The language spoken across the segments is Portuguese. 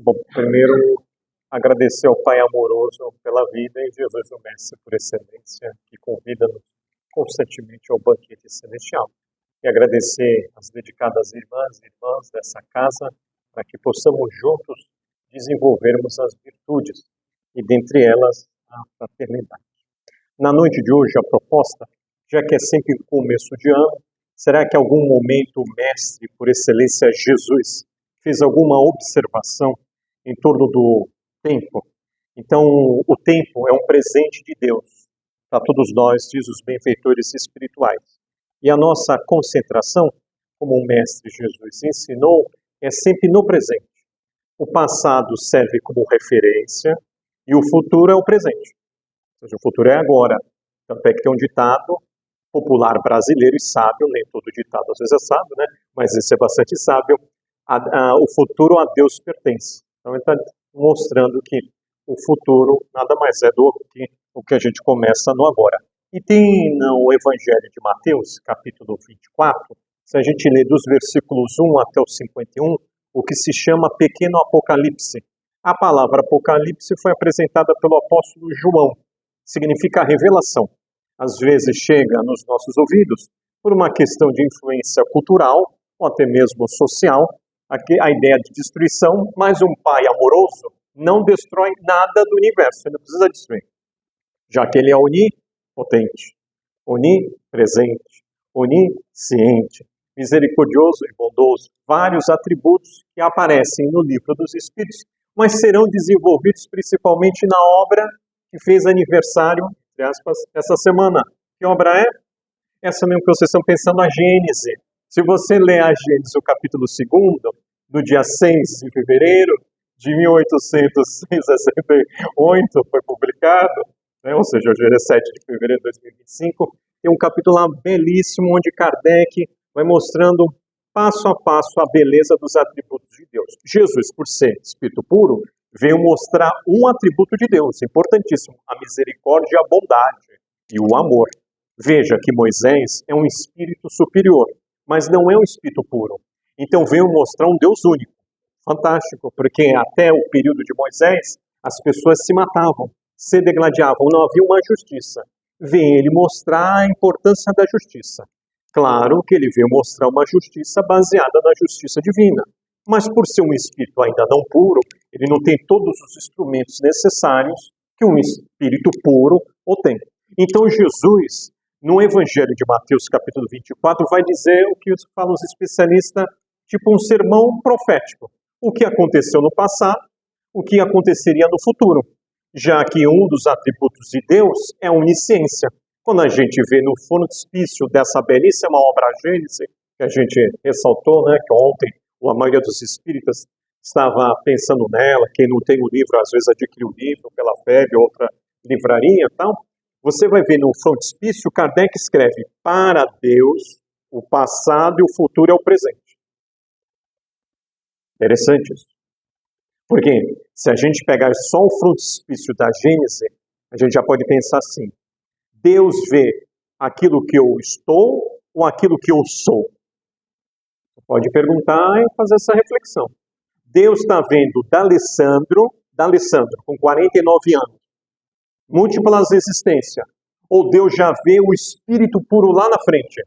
Bom, primeiro, agradecer ao Pai amoroso pela vida e Jesus o Mestre por excelência, que convida-nos constantemente ao banquete celestial. E agradecer às dedicadas irmãs e irmãs dessa casa, para que possamos juntos desenvolvermos as virtudes, e dentre elas a fraternidade. Na noite de hoje, a proposta, já que é sempre começo de ano, será que em algum momento o Mestre, por excelência Jesus, fez alguma observação em torno do tempo? Então, o tempo é um presente de Deus para todos nós, diz os benfeitores espirituais. E a nossa concentração, como o Mestre Jesus ensinou, é sempre no presente. O passado serve como referência e o futuro é o presente. Ou seja, o futuro é agora. Tanto é que tem um ditado popular brasileiro e sábio, nem todo ditado às vezes é sábio, né? Mas esse é bastante sábio. O futuro a Deus pertence. Então ele está mostrando que o futuro nada mais é do que o que a gente começa no agora. E tem no Evangelho de Mateus, capítulo 24, se a gente ler dos versículos 1 até o 51, o que se chama pequeno Apocalipse. A palavra Apocalipse foi apresentada pelo apóstolo João. Significa revelação. Às vezes chega nos nossos ouvidos por uma questão de influência cultural ou até mesmo social, a ideia de destruição, mas um pai amoroso não destrói nada do universo, ele não precisa destruir, já que ele é onipotente, onipresente, onisciente, misericordioso e bondoso, vários atributos que aparecem no livro dos Espíritos, mas serão desenvolvidos principalmente na obra que fez aniversário, entre aspas, essa semana. Que obra é? Essa mesmo que vocês estão pensando, a Gênese. Se você ler a Gênese, o capítulo 2, do dia 6 de fevereiro de 1868, foi publicado, né? Ou seja, hoje é 7 de fevereiro de 2025, tem um capítulo lá belíssimo, onde Kardec vai mostrando passo a passo a beleza dos atributos de Deus. Jesus, por ser espírito puro, veio mostrar um atributo de Deus, importantíssimo, a misericórdia, a bondade e o amor. Veja que Moisés é um espírito superior, mas não é um espírito puro. Então veio mostrar um Deus único. Fantástico, porque até o período de Moisés, as pessoas se matavam, se degladiavam, não havia uma justiça. Vem ele mostrar a importância da justiça. Claro que ele veio mostrar uma justiça baseada na justiça divina. Mas por ser um espírito ainda não puro, ele não tem todos os instrumentos necessários que um espírito puro o tem. Então Jesus, no Evangelho de Mateus, capítulo 24, vai dizer o que falam os especialistas, tipo um sermão profético. O que aconteceu no passado, o que aconteceria no futuro. Já que um dos atributos de Deus é a onisciência. Quando a gente vê no frontispício dessa belíssima obra Gênese, que a gente ressaltou, né, que ontem a maioria dos espíritas estava pensando nela, quem não tem o livro, às vezes adquire o livro pela FEB, outra livraria e tal. Você vai ver no frontispício, Kardec escreve, para Deus, o passado e o futuro é o presente. Interessante isso. Porque se a gente pegar só o frontispício da Gênese, a gente já pode pensar assim, Deus vê aquilo que eu estou ou aquilo que eu sou? Você pode perguntar e fazer essa reflexão. Deus está vendo D'Alessandro com 49 anos, múltiplas existências, ou Deus já vê o Espírito puro lá na frente,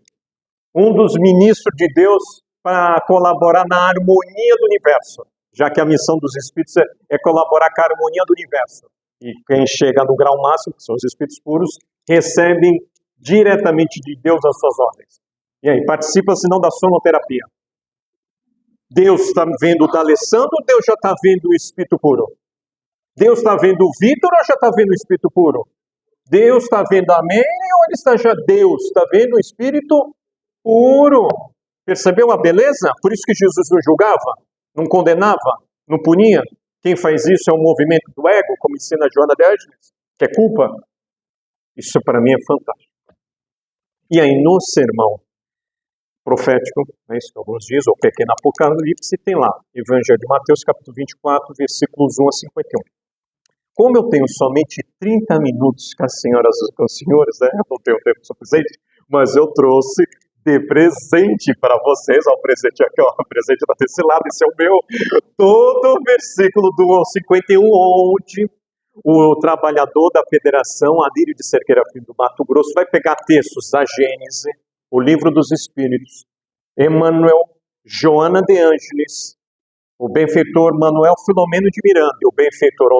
um dos ministros de Deus para colaborar na harmonia do universo, já que a missão dos Espíritos é colaborar com a harmonia do universo. E quem chega no grau máximo, que são os Espíritos puros, recebem diretamente de Deus as suas ordens. E aí, participa, senão, da sonoterapia. Deus está vendo o D'Alessandro ou Deus já está vendo o Espírito puro? Deus está vendo o Vitor ou já está vendo o Espírito puro? Deus está vendo a Mary ou ele está já Deus? Está vendo o Espírito puro? Percebeu a beleza? Por isso que Jesus não julgava, não condenava, não punia. Quem faz isso é um movimento do ego, como ensina Joana de Ângeles, que é culpa. Isso para mim é fantástico. E aí no sermão profético, é isso que alguns dizem, ou pequeno Apocalipse, tem lá, Evangelho de Mateus, capítulo 24, versículos 1 a 51. Como eu tenho somente 30 minutos com as senhoras e com os senhores, né? Eu não tenho tempo suficiente, mas eu trouxe de presente para vocês. Ó, o presente aqui, ó, o presente está desse lado, esse é o meu. Todo o versículo do 1 ao 51, onde o trabalhador da Federação Alírio de Cerqueira Filho do Mato Grosso vai pegar textos da Gênese, o Livro dos Espíritos, Emmanuel, Joana de Ângeles, o benfeitor Manuel Filomeno de Miranda e o benfeitor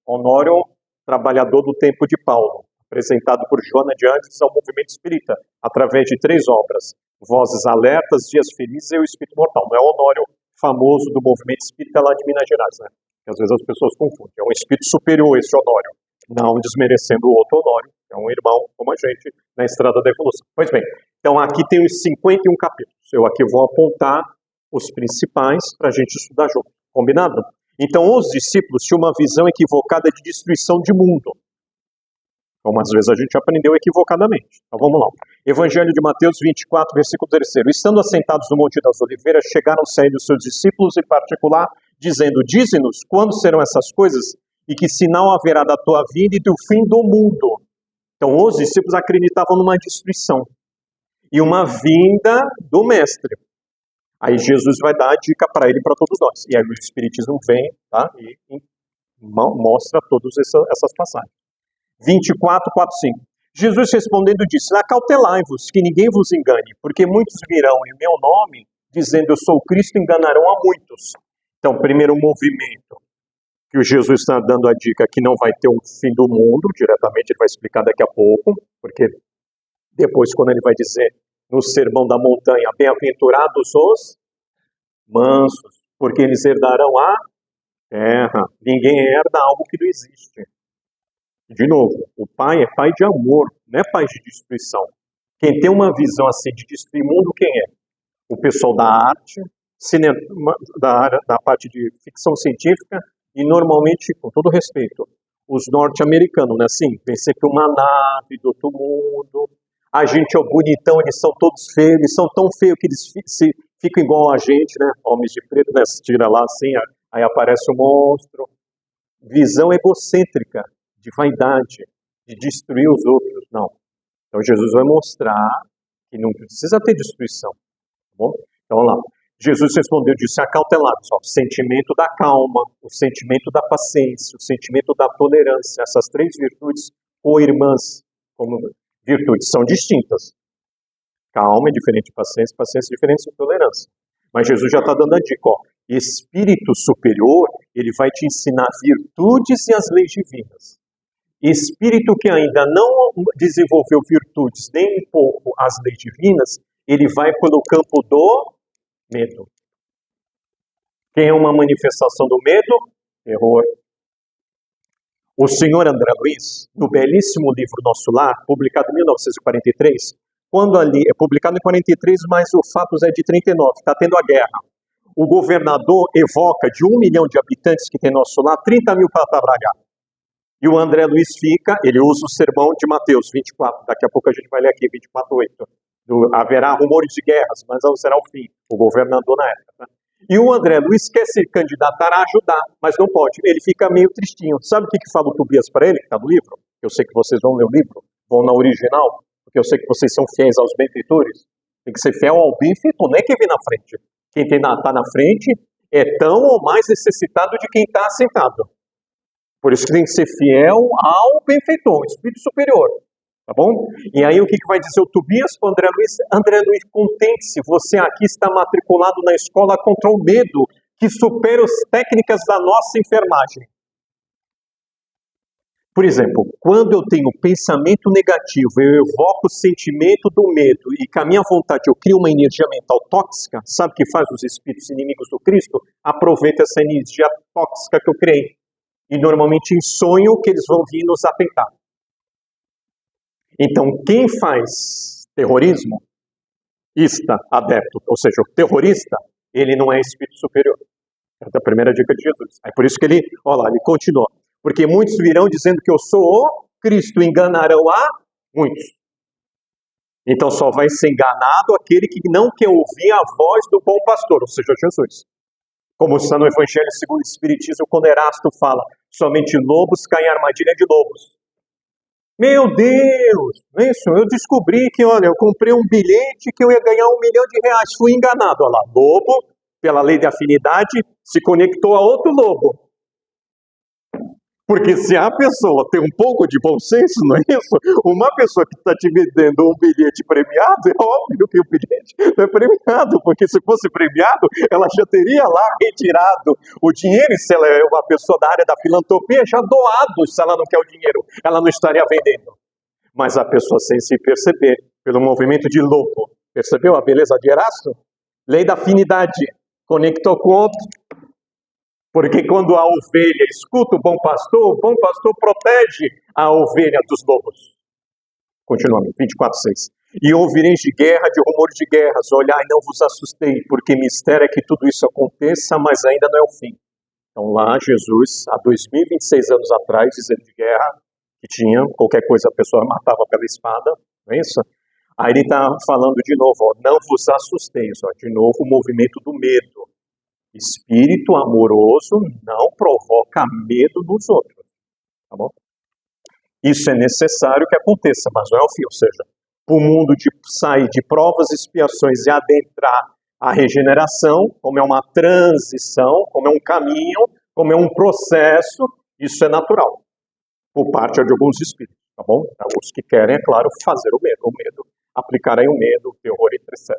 Honório, trabalhador do tempo de Paulo, apresentado por Joana de Ângeles ao movimento espírita, através de 3 obras, Vozes Alertas, Dias Felizes e o Espírito Mortal. Não é o Honório famoso do movimento espírita lá de Minas Gerais, né? Que às vezes as pessoas confundem. É um espírito superior esse Honório, não desmerecendo o outro Honório, é um irmão como a gente na estrada da evolução. Pois bem, então aqui tem os 51 capítulos. Eu aqui vou apontar os principais para a gente estudar junto. Combinado? Então os discípulos tinham uma visão equivocada de destruição de mundo. Como às vezes a gente aprendeu equivocadamente. Então vamos lá. Evangelho de Mateus 24, versículo 3. Estando assentados no Monte das Oliveiras, chegaram-se a ele os seus discípulos em particular, dizendo: Dize-nos quando serão essas coisas e que sinal haverá da tua vinda e do fim do mundo. Então os discípulos acreditavam numa destruição e uma vinda do Mestre. Aí Jesus vai dar a dica para ele e para todos nós. E aí o Espiritismo vem, tá? E mostra todas essas passagens. 24, 4, 5. Jesus respondendo disse: Acautelai-vos, que ninguém vos engane, porque muitos virão em meu nome, dizendo eu sou o Cristo, enganarão a muitos. Então, primeiro movimento, que o Jesus está dando a dica que não vai ter um fim do mundo, diretamente ele vai explicar daqui a pouco, porque depois quando ele vai dizer no Sermão da Montanha, bem-aventurados os mansos, porque eles herdarão a terra. Ninguém herda algo que não existe. De novo, o Pai é Pai de amor, não é Pai de destruição. Quem tem uma visão assim de destruir o mundo, quem é? O pessoal da arte, da parte de ficção científica e normalmente, com todo respeito, os norte-americanos, né? Assim, pensei que uma nave do outro mundo, a gente é o bonitão, eles são todos feios, eles são tão feios que eles ficam igual a gente, né? Homens de preto, né? Se tira lá assim, aí aparece o monstro. Visão egocêntrica, de vaidade, de destruir os outros. Não. Então Jesus vai mostrar que não precisa ter destruição. Tá bom? Então vamos lá. Jesus respondeu, disse: acautelados, ó, o sentimento da calma, o sentimento da paciência, o sentimento da tolerância, essas 3 virtudes co-irmãs, como virtudes, são distintas. Calma é diferente de paciência, paciência é diferente de tolerância. Mas Jesus já está dando a dica, ó, espírito superior, ele vai te ensinar virtudes e as leis divinas. Espírito que ainda não desenvolveu virtudes, nem um pouco as leis divinas, ele vai pelo campo do medo. Quem é uma manifestação do medo? Terror. O senhor André Luiz, no belíssimo livro Nosso Lar, publicado em 1943, quando ali, é publicado em 43, mas o fato é de 39, está tendo a guerra. O governador evoca de 1 milhão de habitantes que tem Nosso Lar, 30 mil para trabalhar. E o André Luiz ele usa o sermão de Mateus 24, daqui a pouco a gente vai ler aqui, 24:8. Haverá rumores de guerras, mas não será o fim, o governador na época. Tá? E o André Luiz quer se candidatar a ajudar, mas não pode, ele fica meio tristinho. Sabe o que fala o Tobias para ele, que está no livro? Eu sei que vocês vão ler o livro, vão na original, porque eu sei que vocês são fiéis aos benfeitores. Tem que ser fiel ao benfeitor, não é quem vem na frente. Quem está na frente é tão ou mais necessitado de quem está sentado. Por isso que tem que ser fiel ao benfeitor, espírito superior. Tá bom? E aí o que vai dizer o Tobias para o André Luiz? André Luiz, contente-se, você aqui está matriculado na escola contra o medo, que supera as técnicas da nossa enfermagem. Por exemplo, quando eu tenho pensamento negativo, eu evoco o sentimento do medo e com a minha vontade eu crio uma energia mental tóxica, sabe o que faz os espíritos inimigos do Cristo? Aproveita essa energia tóxica que eu criei. E normalmente em sonho que eles vão vir nos atentar. Então, quem faz terrorismo, adepto, ou seja, o terrorista, ele não é espírito superior. Essa é a primeira dica de Jesus. É por isso que ele continua. Porque muitos virão dizendo que eu sou o Cristo, enganarão a muitos. Então só vai ser enganado aquele que não quer ouvir a voz do bom pastor, ou seja, Jesus. Como está no Evangelho segundo o Espiritismo, quando Erasto fala, somente lobos caem em armadilha de lobos. Meu Deus, não é isso? Eu descobri que, olha, eu comprei um bilhete que eu ia ganhar R$ 1.000.000. Fui enganado. Olha lá, lobo, pela lei da afinidade, se conectou a outro lobo. Porque se a pessoa tem um pouco de bom senso, não é isso? Uma pessoa que está te vendendo um bilhete premiado, é óbvio que o bilhete não é premiado, porque se fosse premiado, ela já teria lá retirado o dinheiro, e se ela é uma pessoa da área da filantropia, já doado, se ela não quer o dinheiro, ela não estaria vendendo. Mas a pessoa sem se perceber, pelo movimento de lobo, percebeu a beleza de Erasto? Lei da afinidade, conectou com o outro. Porque quando a ovelha escuta o bom pastor protege a ovelha dos lobos. Continuando, 24:6. E ouvireis de guerra, de rumores de guerras, olhai, não vos assustei, porque mistério é que tudo isso aconteça, mas ainda não é o fim. Então lá Jesus, há 2026 anos atrás, dizendo de guerra, que tinha, qualquer coisa a pessoa matava pela espada, não é isso? Aí ele está falando de novo, ó, não vos assusteis, ó, de novo o movimento do medo. Espírito amoroso não provoca medo nos outros, tá bom? Isso é necessário que aconteça, mas não é o fim, ou seja, para o mundo de sair de provas e expiações e adentrar a regeneração, como é uma transição, como é um caminho, como é um processo, isso é natural, por parte de alguns espíritos, tá bom? Os que querem, é claro, fazer o medo, aplicar aí o medo, o terror, etc.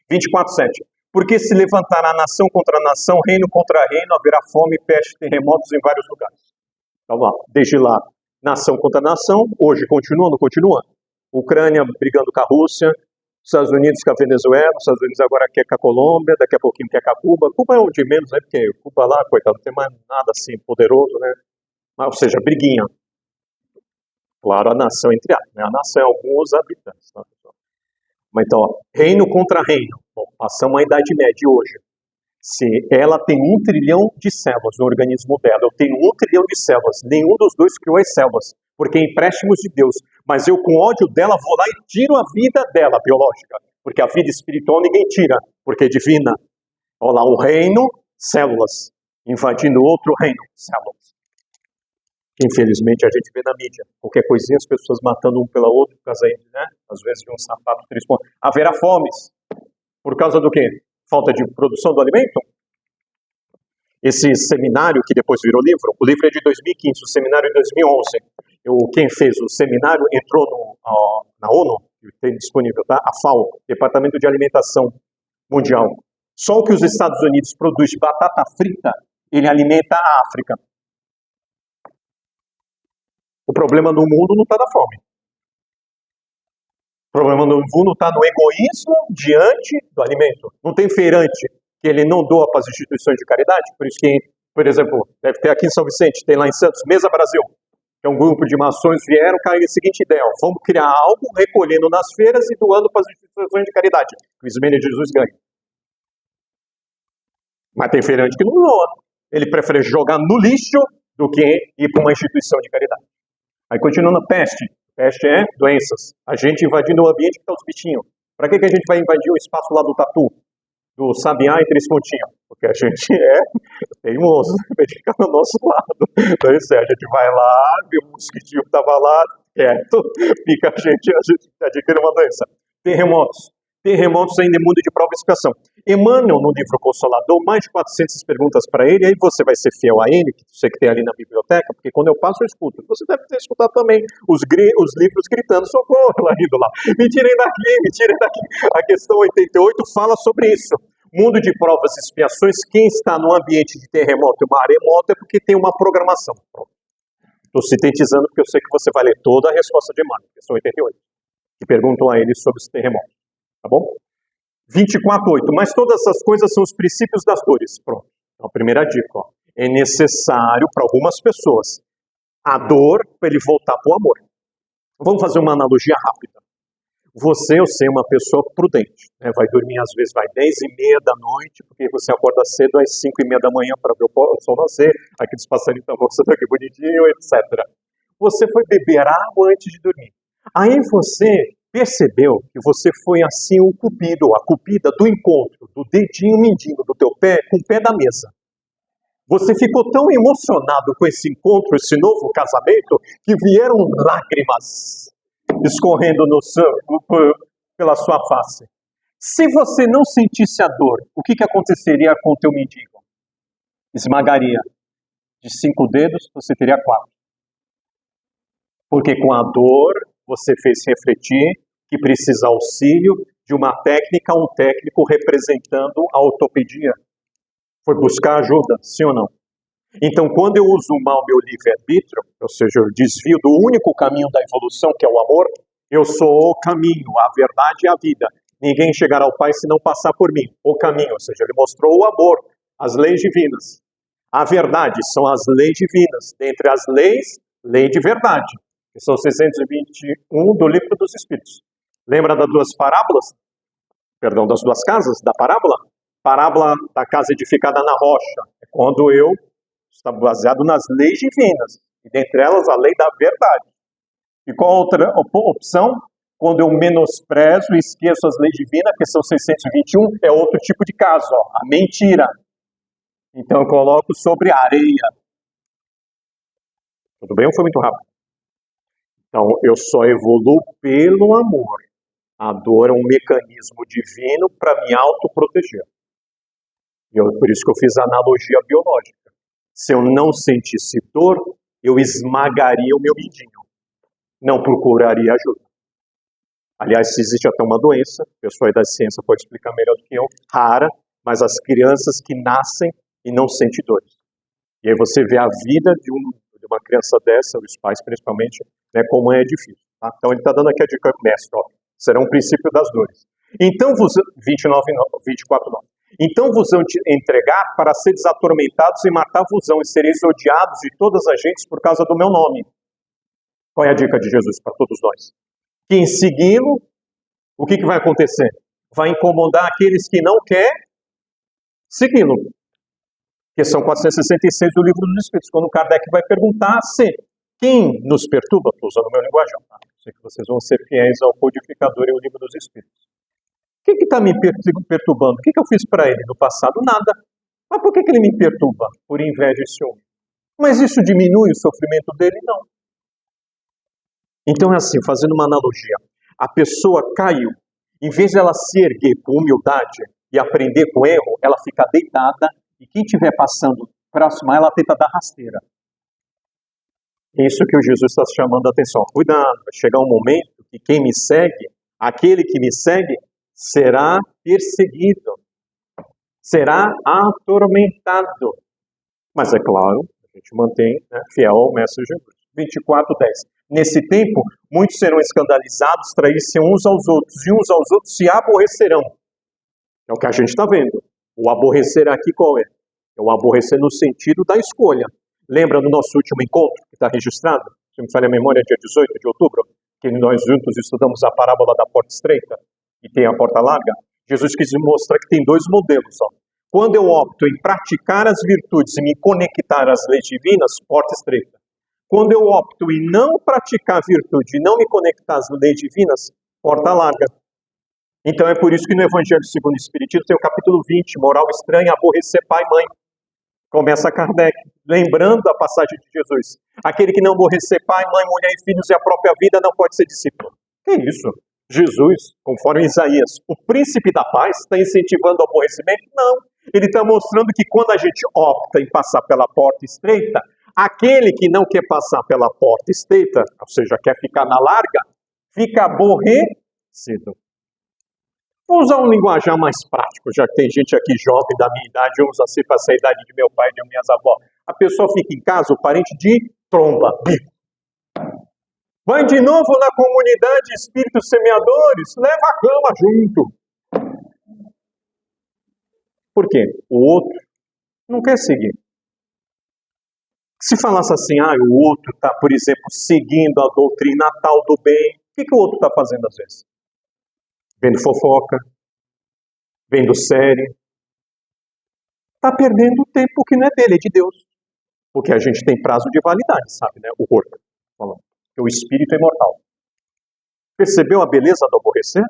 24:7. Porque se levantará nação contra nação, reino contra reino, haverá fome, peste, terremotos em vários lugares. Então lá, desde lá, nação contra nação, hoje continua, não continua? Ucrânia brigando com a Rússia, Estados Unidos com a Venezuela, Estados Unidos agora quer com a Colômbia, daqui a pouquinho quer com a Cuba. Cuba é o de menos, né? Porque Cuba lá, coitado, não tem mais nada assim poderoso, né? Ou seja, briguinha. Claro, a nação entre aspas, né? A nação é alguns habitantes, tá, pessoal? Mas então, ó, reino contra reino. Bom, passamos a Idade Média hoje. Se ela tem 1 trilhão de células no organismo dela, eu tenho 1 trilhão de células, nenhum dos dois criou as células, porque é empréstimos de Deus. Mas eu, com ódio dela, vou lá e tiro a vida dela, biológica. Porque a vida espiritual ninguém tira, porque é divina. Olha lá, um reino, células. Invadindo outro reino, células. Infelizmente, a gente vê na mídia. Qualquer coisinha, as pessoas matando um pela outra, por causa aí, né? Às vezes de um sapato, 3 pontos. Haverá fomes. Por causa do quê? Falta de produção do alimento? Esse seminário, que depois virou livro, o livro é de 2015, o seminário é de 2011. Quem fez o seminário entrou na ONU, tem disponível, tá? A FAO, Departamento de Alimentação Mundial. Só o que os Estados Unidos produz de batata frita, ele alimenta a África. O problema do mundo não está na fome. O problema do mundo está no egoísmo diante do alimento. Não tem feirante que ele não doa para as instituições de caridade. Por isso que, por exemplo, deve ter aqui em São Vicente, tem lá em Santos, Mesa Brasil, que é um grupo de maçons, vieram com a seguinte ideia, ó, vamos criar algo recolhendo nas feiras e doando para as instituições de caridade, que o Ismênia de Jesus ganha. Mas tem feirante que não doa. Ele prefere jogar no lixo do que ir para uma instituição de caridade. Aí continua na peste. Peste é doenças. A gente invadindo o ambiente que está os bichinhos. Para que a gente vai invadir o espaço lá do tatu? Do sabiá e 3 pontinhos? Porque a gente é teimoso, ele fica do nosso lado. Então, a gente vai lá, vê o mosquitinho que estava lá, quieto, fica a gente adquire uma doença. Terremotos. Terremotos ainda em mundo de prova e expiação. Emmanuel, no livro Consolador, mais de 400 perguntas para ele, aí você vai ser fiel a ele, que você que tem ali na biblioteca, porque quando eu passo eu escuto. Você deve ter escutado também os livros gritando, socorro, lá indo lá. Me tirem daqui, me tirem daqui. A questão 88 fala sobre isso. Mundo de provas e expiações, quem está no ambiente de terremoto e maremoto é porque tem uma programação. Estou sintetizando porque eu sei que você vai ler toda a resposta de Emmanuel, questão 88, que perguntam a ele sobre os terremotos. Tá bom? 24:8. Mas todas essas coisas são os princípios das dores. Pronto. Então, a primeira dica, ó. É necessário para algumas pessoas a dor para ele voltar para o amor. Vamos fazer uma analogia rápida. Você, eu sei, é uma pessoa prudente. Né? Vai dormir, às vezes, vai 10:30 da noite, porque você acorda cedo às 5:30 da manhã para ver o sol nascer, aqueles passarinhos estão mostrando aqui bonitinho, etc. Você foi beber água antes de dormir. Aí você percebeu que você foi assim o cupido, a cupida do encontro, do dedinho mindinho do teu pé com o pé da mesa. Você ficou tão emocionado com esse encontro, esse novo casamento, que vieram lágrimas escorrendo pela sua face. Se você não sentisse a dor, o que aconteceria com o teu mendigo? Esmagaria. De 5 dedos, você teria 4. Porque com a dor, você fez refletir que precisa auxílio de uma técnica, um técnico representando a ortopedia. Foi buscar ajuda, sim ou não? Então, quando eu uso mal meu livre-arbítrio, ou seja, eu desvio do único caminho da evolução, que é o amor, eu sou o caminho, a verdade e a vida. Ninguém chegará ao Pai se não passar por mim. O caminho, ou seja, ele mostrou o amor, as leis divinas. A verdade são as leis divinas. Dentre as leis, lei de verdade, que são 621 do Livro dos Espíritos. Lembra das duas parábolas? Perdão, das duas casas da parábola? Parábola da casa edificada na rocha. É quando eu está baseado nas leis divinas, e dentre elas a lei da verdade. E qual outra opção? Quando eu menosprezo e esqueço as leis divinas, que são 621, é outro tipo de caso, a mentira. Então eu coloco sobre a areia. Tudo bem ou foi muito rápido? Então eu só evoluo pelo amor. A dor é um mecanismo divino para me autoproteger. Por isso que eu fiz a analogia biológica. Se eu não sentisse dor, eu esmagaria o meu mindinho. Não procuraria ajuda. Aliás, se existe até uma doença, o pessoal aí da ciência pode explicar melhor do que eu, rara, mas as crianças que nascem e não sentem dores. E aí você vê a vida de uma criança dessa, os pais principalmente, né, como é difícil. Tá? Então ele está dando aqui a dica mestre, ó, será um princípio das dores. Então, 24:9. Então vos hão de entregar para seres atormentados e matar-vos-ão, e sereis odiados de todas as gentes por causa do meu nome. Qual é a dica de Jesus para todos nós? Que em segui-lo, o que vai acontecer? Vai incomodar aqueles que não querem segui-lo. Que são 466 do Livro dos Espíritos. Quando Kardec vai perguntar se quem nos perturba, estou usando o meu linguagem, tá? Sei que vocês vão ser fiéis ao codificador e ao Livro dos Espíritos. O que está me perturbando? O que eu fiz para ele no passado? Nada. Mas por que ele me perturba? Por inveja e ciúme. Mas isso diminui o sofrimento dele? Não. Então é assim, fazendo uma analogia. A pessoa caiu. Em vez de ela se erguer com humildade e aprender com erro, ela fica deitada e quem estiver passando próximo a ela tenta dar rasteira. É isso que o Jesus está chamando a atenção. Cuidado, vai chegar um momento que quem me segue, aquele que me segue, será perseguido, será atormentado. Mas é claro, a gente mantém, né, fiel ao Mestre Jesus. 24:10. Nesse tempo, muitos serão escandalizados, trair-se uns aos outros, e uns aos outros se aborrecerão. É o que a gente está vendo. O aborrecer aqui qual é? É o aborrecer no sentido da escolha. Lembra do nosso último encontro, que está registrado? Se me falha a memória, dia 18 de outubro, que nós juntos estudamos a parábola da porta estreita, e tem a porta larga. Jesus quis mostrar que tem 2 modelos. Ó. Quando eu opto em praticar as virtudes e me conectar às leis divinas, porta estreita. Quando eu opto em não praticar a virtude e não me conectar às leis divinas, porta larga. Então é por isso que no Evangelho segundo o Espiritismo tem o capítulo 20, moral estranha, aborrecer pai e mãe. Começa Kardec, lembrando a passagem de Jesus. Aquele que não aborrecer pai, mãe, mulher e filhos e a própria vida não pode ser discípulo. Que isso? Jesus, conforme Isaías, o príncipe da paz, está incentivando o aborrecimento? Não. Ele está mostrando que quando a gente opta em passar pela porta estreita, aquele que não quer passar pela porta estreita, ou seja, quer ficar na larga, fica aborrecido. Vou usar um linguajar mais prático, já que tem gente aqui jovem da minha idade, uns assim para essa idade de meu pai e de minhas avós. A pessoa fica em casa, o parente de tromba, bico. Vai de novo na comunidade espíritos semeadores, leva a cama junto. Por quê? O outro não quer seguir. Se falasse assim, o outro está, por exemplo, seguindo a doutrina tal do bem, o que o outro está fazendo às vezes? Vendo fofoca, vendo série. Está perdendo tempo que não é dele, é de Deus. Porque a gente tem prazo de validade, sabe, né? O corpo, falando. O espírito é imortal. Percebeu a beleza do aborrecer?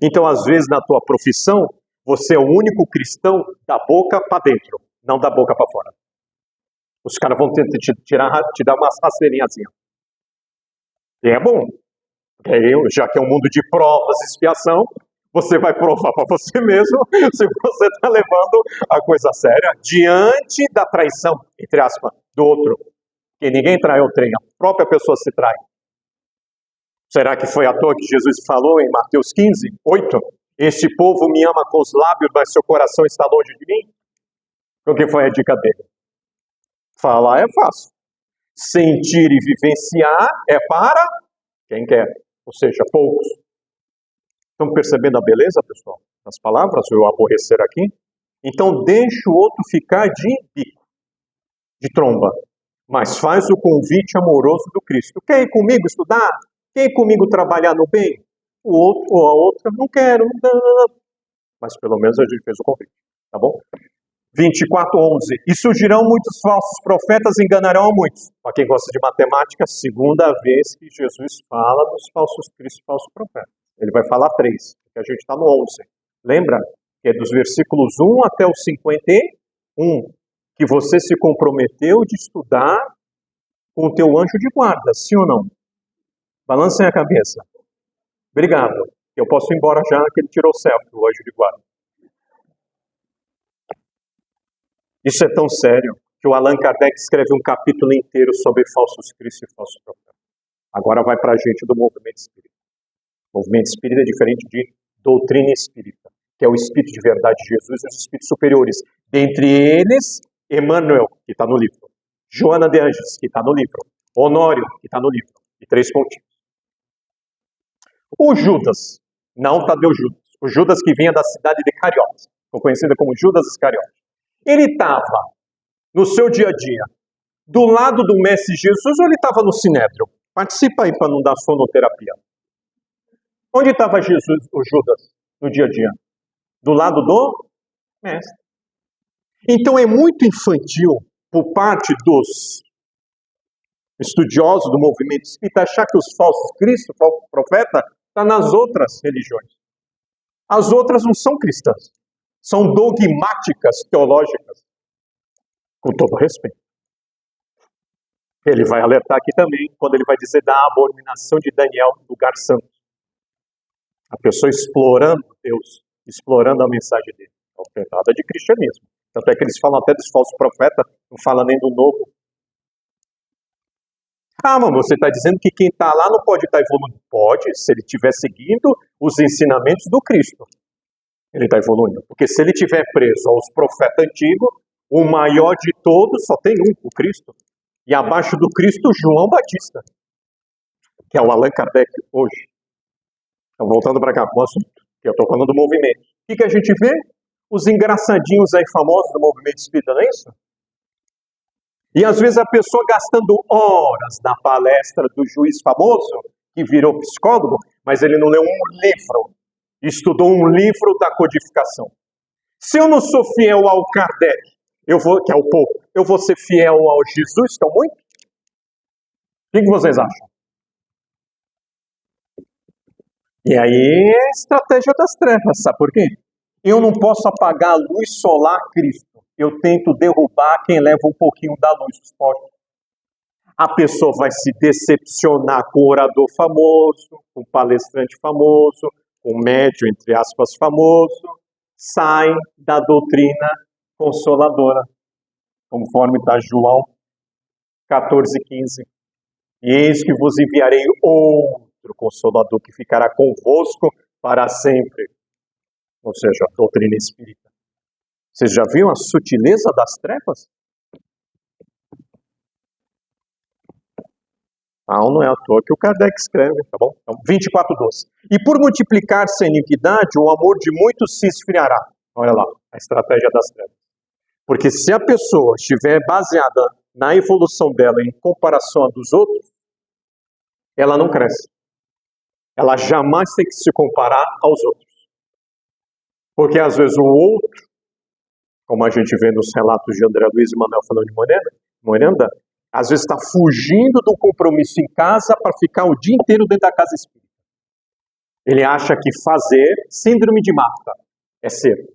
Então, às vezes, na tua profissão, você é o único cristão da boca para dentro, não da boca para fora. Os caras vão tentar te dar uma rasteirinhazinha. E é bom. Porque aí, já que é um mundo de provas e expiação, você vai provar para você mesmo se você está levando a coisa séria diante da traição, entre aspas, do outro. Que ninguém trai o trem, a própria pessoa se trai. Será que foi à toa que Jesus falou em Mateus 15, 8? Este povo me ama com os lábios, mas seu coração está longe de mim? O que foi a dica dele? Falar é fácil. Sentir e vivenciar é para quem quer, ou seja, poucos. Estão percebendo a beleza, pessoal, das palavras, ou eu aborrecer aqui? Então deixa o outro ficar de bico, de tromba, mas faz o convite amoroso do Cristo. Quer ir comigo estudar? Quer ir comigo trabalhar no bem? O outro ou a outra, não quero, não. Mas pelo menos a gente fez o convite, tá bom? 24:11. E surgirão muitos falsos profetas e enganarão a muitos. Para quem gosta de matemática, segunda vez que Jesus fala dos falsos cristos e falsos profetas. Ele vai falar 3, porque a gente está no 11. Lembra que é dos versículos 1 até o 51, que você se comprometeu de estudar com o teu anjo de guarda, sim ou não? Balancem a cabeça. Obrigado. Eu posso ir embora já, que ele tirou o selfie, o anjo de guarda. Isso é tão sério que o Allan Kardec escreve um capítulo inteiro sobre falsos cristos e falsos profetas. Agora vai para a gente do movimento espírita. O movimento espírita é diferente de doutrina espírita, que é o espírito de verdade de Jesus e os espíritos superiores. Dentre eles, Emmanuel, que está no livro. Joana de Anjos, que está no livro. Honório, que está no livro. E 3 pontinhos. O Judas, não Tadeu Judas. O Judas que vinha da cidade de Cariotes, conhecida como Judas Iscariote. Ele estava no seu dia a dia do lado do Mestre Jesus ou ele estava no Sinédrio? Participa aí para não dar sonoterapia. Onde estava Jesus, o Judas, no dia a dia? Do lado do Mestre. Então é muito infantil por parte dos estudiosos do movimento espírita achar que os falsos cristos, falsos profetas, estão nas outras religiões. As outras não são cristãs. São dogmáticas teológicas, com todo respeito. Ele vai alertar aqui também, quando ele vai dizer da abominação de Daniel no lugar santo. A pessoa explorando Deus, explorando a mensagem dele. É nada de cristianismo. Tanto é que eles falam até dos falsos profetas, não fala nem do novo. Ah, mas você está dizendo que quem está lá não pode estar evoluindo? Pode, se ele estiver seguindo os ensinamentos do Cristo. Ele está evoluindo. Porque se ele estiver preso aos profetas antigos, o maior de todos só tem um, o Cristo. E abaixo do Cristo, João Batista, que é o Allan Kardec hoje. Então, voltando para cá, com o assunto, que eu estou falando do movimento. O que a gente vê? Os engraçadinhos aí famosos do movimento espírita, não é isso? E às vezes a pessoa gastando horas na palestra do juiz famoso, que virou psicólogo, mas ele não leu um livro. Estudou um livro da codificação. Se eu não sou fiel ao Kardec, que é o pouco, eu vou ser fiel ao Jesus, que é o muito? O que vocês acham? E aí é a estratégia das trevas, sabe por quê? Eu não posso apagar a luz solar Cristo. Eu tento derrubar quem leva um pouquinho da luz dos postos. A pessoa vai se decepcionar com o orador famoso, com o palestrante famoso, com o médium, entre aspas, famoso, sai da doutrina consoladora, conforme está João 14,15. E eis que vos enviarei outro consolador que ficará convosco para sempre. Ou seja, a doutrina espírita. Vocês já viram a sutileza das trevas? Não é à toa que o Kardec escreve, tá bom? Então, 24:12. E por multiplicar-se a iniquidade, o amor de muitos se esfriará. Olha lá, a estratégia das trevas. Porque se a pessoa estiver baseada na evolução dela em comparação a dos outros, ela não cresce. Ela jamais tem que se comparar aos outros. Porque às vezes o outro, como a gente vê nos relatos de André Luiz e Manuel falando de Morenda, às vezes está fugindo do compromisso em casa para ficar o dia inteiro dentro da casa espírita. Ele acha que fazer, síndrome de Marta, é ser.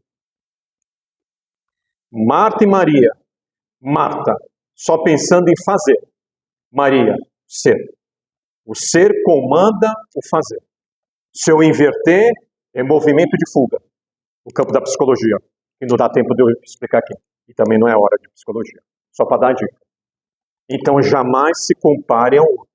Marta e Maria. Marta só pensando em fazer. Maria, ser. O ser comanda o fazer. Se eu inverter, é movimento de fuga. No campo da psicologia. E não dá tempo de eu explicar aqui. E também não é hora de psicologia. Só para dar a dica. Então, jamais se compare ao outro.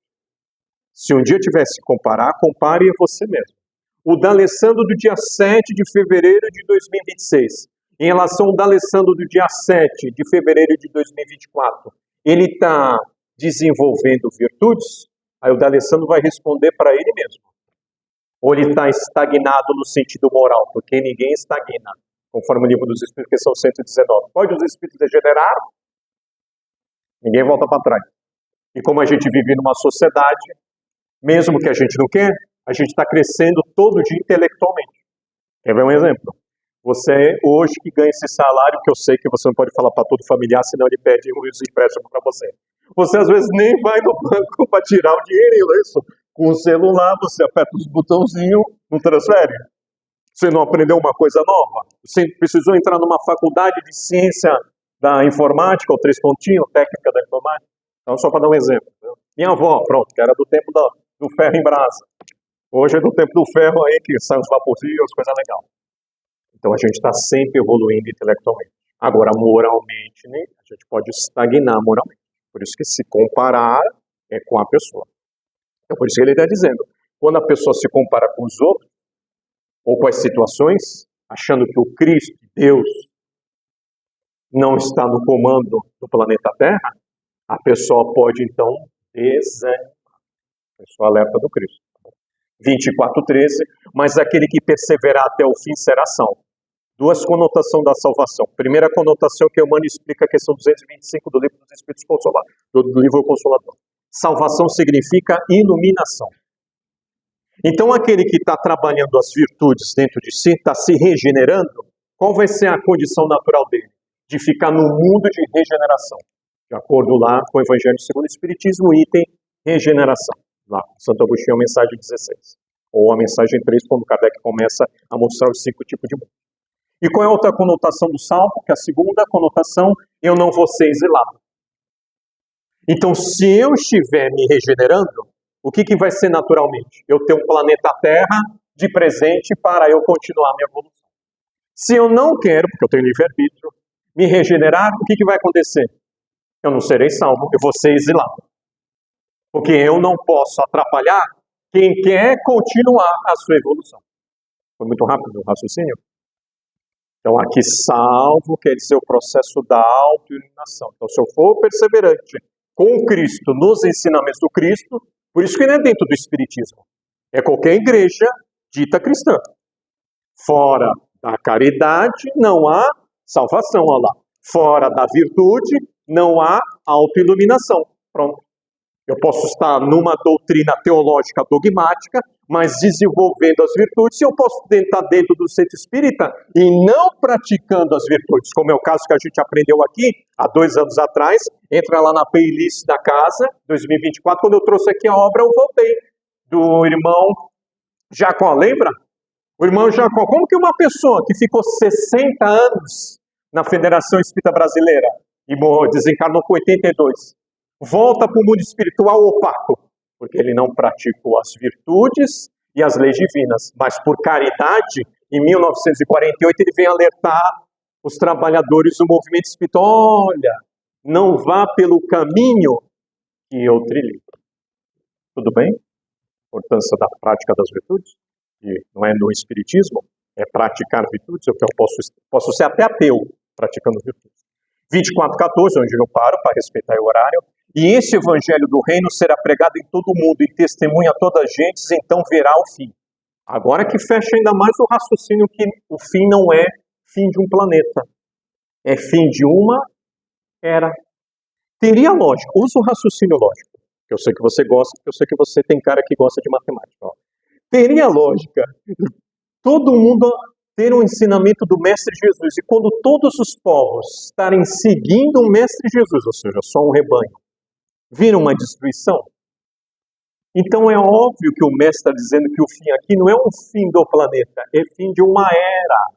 Se um dia tivesse que comparar, compare a você mesmo. O D'Alessandro do dia 7 de fevereiro de 2026, em relação ao D'Alessandro do dia 7 de fevereiro de 2024, ele está desenvolvendo virtudes? Aí o D'Alessandro vai responder para ele mesmo. Ou ele está estagnado no sentido moral, porque ninguém estagna, conforme o livro dos Espíritos, que são 119. Pode os Espíritos degenerar? Ninguém volta para trás. E como a gente vive numa sociedade, mesmo que a gente não quer, a gente está crescendo todo dia intelectualmente. Quer ver um exemplo? Você, hoje, que ganha esse salário, que eu sei que você não pode falar para todo familiar, senão ele pede os empréstimos para você. Você, às vezes, nem vai no banco para tirar o dinheiro, isso. Com o celular, você aperta os botãozinhos, não transfere. Você não aprendeu uma coisa nova? Você precisou entrar numa faculdade de ciência da informática, ou 3 pontinhos, técnica da informática? Então, só para dar um exemplo. Minha avó, pronto, que era do tempo do ferro em brasa. Hoje é do tempo do ferro aí, que sai os vaporzinhos, coisa legal. Então, a gente está sempre evoluindo intelectualmente. Agora, moralmente, né, a gente pode estagnar moralmente. Por isso que se comparar é com a pessoa. Então, por isso que ele está dizendo, quando a pessoa se compara com os outros, ou com as situações, achando que o Cristo, Deus, não está no comando do planeta Terra, a pessoa pode, então, desanimar. A pessoa alerta do Cristo. 24:13, mas aquele que perseverar até o fim será salvo. 2 conotações da salvação. Primeira conotação que Emmanuel explica a questão 225 do livro dos Espíritos Consolados, do livro Consolador. Salvação significa iluminação. Então, aquele que está trabalhando as virtudes dentro de si, está se regenerando, qual vai ser a condição natural dele? De ficar no mundo de regeneração. De acordo lá com o Evangelho segundo o Espiritismo, item regeneração. Lá, Santo Agostinho, a mensagem 16. Ou a mensagem 3, quando Kardec começa a mostrar os 5 tipos de mundo. E qual é a outra conotação do salvo? Que a segunda conotação, eu não vou ser exilado. Então, se eu estiver me regenerando, o que vai ser naturalmente? Eu ter um planeta Terra de presente para eu continuar minha evolução. Se eu não quero, porque eu tenho livre-arbítrio, me regenerar, o que vai acontecer? Eu não serei salvo, eu vou ser exilado. Porque eu não posso atrapalhar quem quer continuar a sua evolução. Foi muito rápido o raciocínio? Então, aqui salvo quer dizer o processo da autoiluminação. Então, se eu for perseverante com Cristo, nos ensinamentos do Cristo, por isso que não é dentro do Espiritismo. É qualquer igreja dita cristã. Fora da caridade, não há salvação, olha lá. Fora da virtude, não há autoiluminação. Pronto. Eu posso estar numa doutrina teológica dogmática, mas desenvolvendo as virtudes, e eu posso estar dentro do centro espírita e não praticando as virtudes, como é o caso que a gente aprendeu aqui, há 2 anos atrás. Entra lá na playlist da casa, 2024, quando eu trouxe aqui a obra, eu voltei, do irmão Jacó, lembra? O irmão Jacó, como que uma pessoa que ficou 60 anos na Federação Espírita Brasileira, e desencarnou com 82, volta para o mundo espiritual opaco, porque ele não praticou as virtudes e as leis divinas. Mas por caridade, em 1948, ele vem alertar os trabalhadores do movimento espiritual: olha, não vá pelo caminho que eu trilhei. Tudo bem? Importância da prática das virtudes, que não é no espiritismo, é praticar virtudes. Eu posso ser até ateu praticando virtudes. 24:14, onde eu paro para respeitar o horário. E esse evangelho do reino será pregado em todo o mundo e testemunha a todas as gentes, então verá o fim. Agora que fecha ainda mais o raciocínio que o fim não é fim de um planeta, é fim de uma era. Teria lógica, usa o raciocínio lógico, que eu sei que você gosta, eu sei que você tem cara que gosta de matemática. Ó. Teria lógica todo mundo ter um ensinamento do Mestre Jesus, e quando todos os povos estarem seguindo o Mestre Jesus, ou seja, só um rebanho, vira uma destruição? Então é óbvio que o Mestre está dizendo que o fim aqui não é um fim do planeta, é fim de uma era.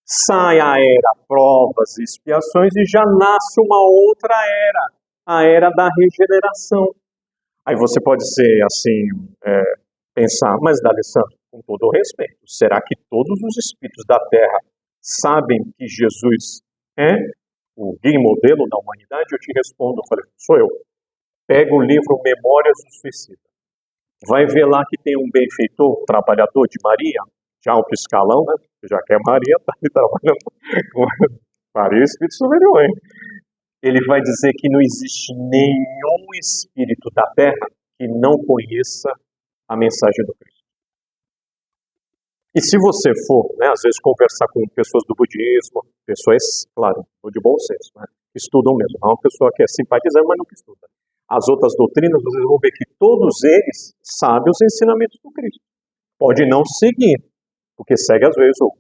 Sai a era provas e expiações e já nasce uma outra era, a era da regeneração. Aí você pode ser assim, pensar, mas D'Alessandro, com todo o respeito, será que todos os espíritos da Terra sabem que Jesus é o guia e modelo da humanidade? Eu te respondo, eu falei, sou eu. Pega o livro Memórias do Suicida. Vai ver lá que tem um benfeitor, trabalhador de Maria, de alto escalão, né? Já que é Maria, está ali trabalhando com Maria, Espírito Superior, hein? Ele vai dizer que não existe nenhum espírito da Terra que não conheça a mensagem do Cristo. E se você for, né, às vezes, conversar com pessoas do budismo, pessoas, claro, de bom senso, né, estudam mesmo, não é uma pessoa que é simpatizante, mas não que estuda. As outras doutrinas, vocês vão ver que todos eles sabem os ensinamentos do Cristo. Pode não seguir, porque segue às vezes o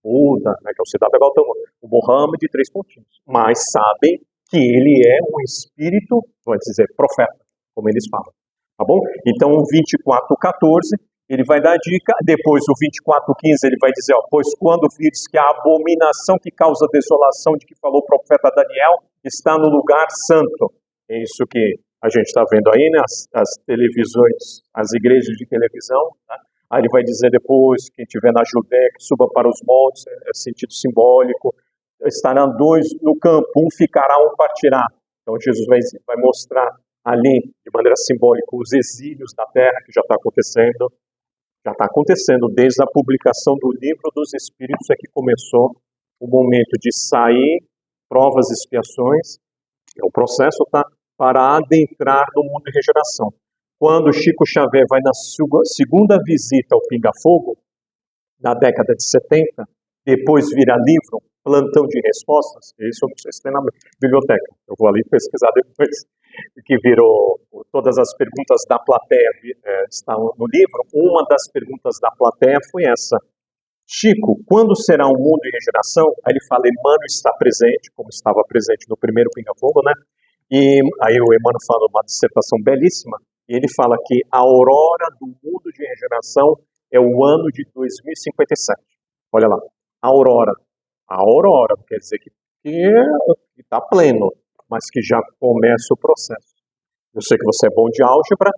Buda, né, que é o Siddhartha Gautama, o Muhammad de 3 pontinhos, mas sabem que ele é um espírito, vamos dizer, profeta, como eles falam, tá bom? Então, o 24:14, ele vai dar a dica, depois o 24:15, ele vai dizer, ó, pois quando vires que a abominação que causa desolação de que falou o profeta Daniel está no lugar santo. É isso que a gente está vendo aí, né, as televisões, as igrejas de televisão, tá? Aí ele vai dizer depois, quem estiver na Judéia, que suba para os montes, é sentido simbólico, estarão 2 no campo, um ficará, um partirá. Então Jesus vai mostrar ali, de maneira simbólica, os exílios da terra, que já está acontecendo desde a publicação do Livro dos Espíritos, é que começou o momento de sair, provas e expiações, é o processo, tá? Para adentrar no mundo de regeneração. Quando Chico Xavier vai na segunda visita ao Pinga Fogo, na década de 70, depois vira livro, Plantão de Respostas, isso eu não sei se tem na biblioteca, eu vou ali pesquisar depois, que virou, todas as perguntas da plateia estão no livro. Uma das perguntas da plateia foi essa: Chico, quando será um mundo de regeneração? Aí ele fala, Emmanuel está presente, como estava presente no primeiro Pinga Fogo, né? E aí o Emmanuel fala uma dissertação belíssima, e ele fala que a aurora do mundo de regeneração é o ano de 2057. Olha lá, a aurora não quer dizer que está pleno, mas que já começa o processo. Eu sei que você é bom de álgebra,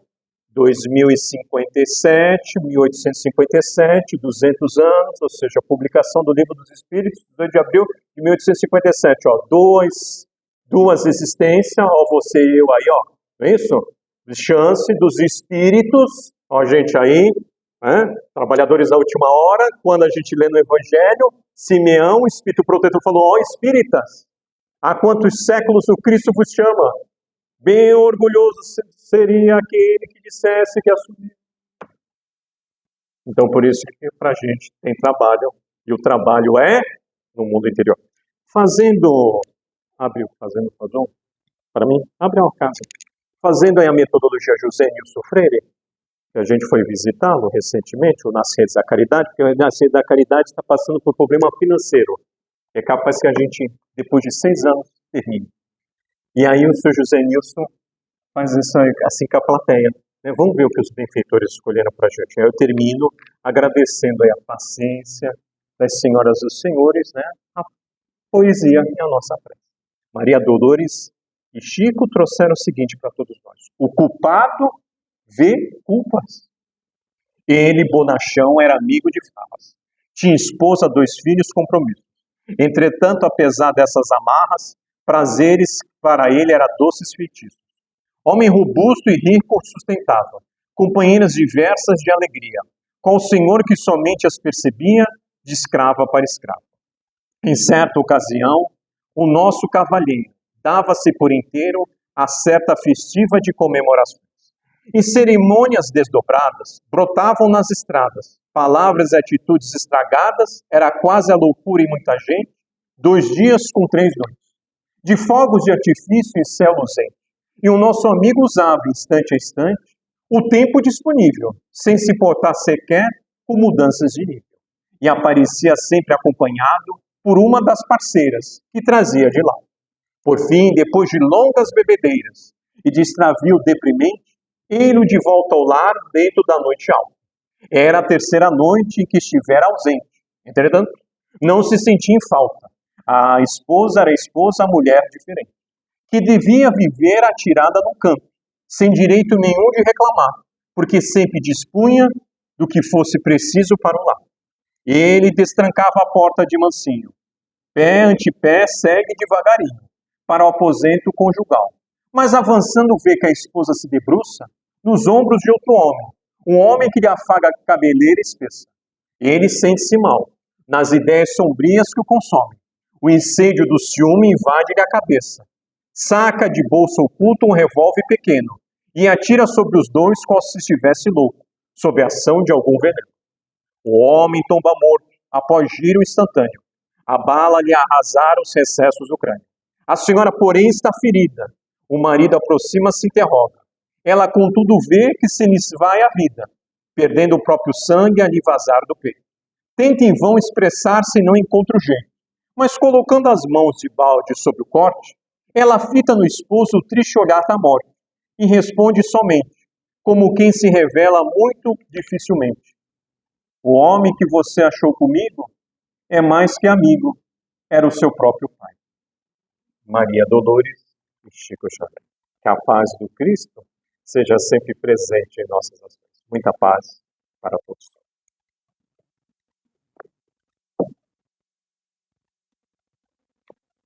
2057, 1857, 200 anos, ou seja, a publicação do Livro dos Espíritos, 2 de abril de 1857, ó, duas existências, ó, você e eu aí, ó, não é isso? Chance dos espíritos, ó, gente aí, né? Trabalhadores da última hora, quando a gente lê no Evangelho, Simeão, o Espírito Protetor, falou, ó, espíritas, há quantos séculos o Cristo vos chama? Bem orgulhoso seria aquele que dissesse que assumia. Então, por isso que para a gente tem trabalho, e o trabalho é no mundo interior. Fazendo para mim, abre uma casa. Fazendo aí a metodologia José Nilson Freire, que a gente foi visitá-lo recentemente, o Nascientes da Caridade, porque o Nascientes da Caridade está passando por problema financeiro. É capaz que a gente, depois de 6 anos, termine. E aí o Sr. José Nilson faz isso assim com a plateia. Né? Vamos ver o que os benfeitores escolheram para a gente. Aí eu termino agradecendo aí a paciência das senhoras e dos senhores, né? A poesia e a nossa prece. Maria Dolores e Chico trouxeram o seguinte para todos nós: o culpado vê culpas. Ele, bonachão, era amigo de farras. Tinha esposa, 2 filhos, compromissos. Entretanto, apesar dessas amarras, prazeres para ele era doces feitiços. Homem robusto e rico sustentava, companheiras diversas de alegria, com o senhor que somente as percebia de escrava para escrava. Em certa ocasião, o nosso cavalheiro dava-se por inteiro a certa festiva de comemorações. Em cerimônias desdobradas, brotavam nas estradas palavras e atitudes estragadas, era quase a loucura em muita gente, 2 dias com 3 noites, de fogos de artifício e céu luzente. E o nosso amigo usava, instante a instante, o tempo disponível, sem se importar sequer com mudanças de nível. E aparecia sempre acompanhado por uma das parceiras, que trazia de lá. Por fim, depois de longas bebedeiras e de extravio deprimente, ele de volta ao lar dentro da noite alta. Era a 3ª noite em que estivera ausente. Entretanto, Não se sentia em falta. A esposa era a mulher diferente, que devia viver atirada no canto, sem direito nenhum de reclamar, porque sempre dispunha do que fosse preciso para o lar. Ele destrancava a porta de mansinho. Pé ante pé segue devagarinho, para o aposento conjugal. Mas avançando vê que a esposa se debruça nos ombros de outro homem, um homem que lhe afaga a cabeleira espessa. Ele sente-se mal, nas ideias sombrias que o consomem. O incêndio do ciúme invade-lhe a cabeça. Saca de bolso oculto um revólver pequeno e atira sobre os dois como se estivesse louco, sob a ação de algum veneno. O homem tomba morto, após giro instantâneo. A bala lhe arrasara os recessos do crânio. A senhora, porém, está ferida. O marido aproxima-se e interroga. Ela, contudo, vê que se lhes vai a vida, perdendo o próprio sangue a lhe vazar do peito. Tenta em vão expressar-se e não encontra o jeito. Mas, colocando as mãos de balde sobre o corte, ela fita no esposo o triste olhar da morte e responde somente, como quem se revela muito dificilmente. O homem que você achou comigo é mais que amigo, era o seu próprio pai. Maria Dolores e Chico Xavier. Que a paz do Cristo seja sempre presente em nossas ações. Muita paz para todos.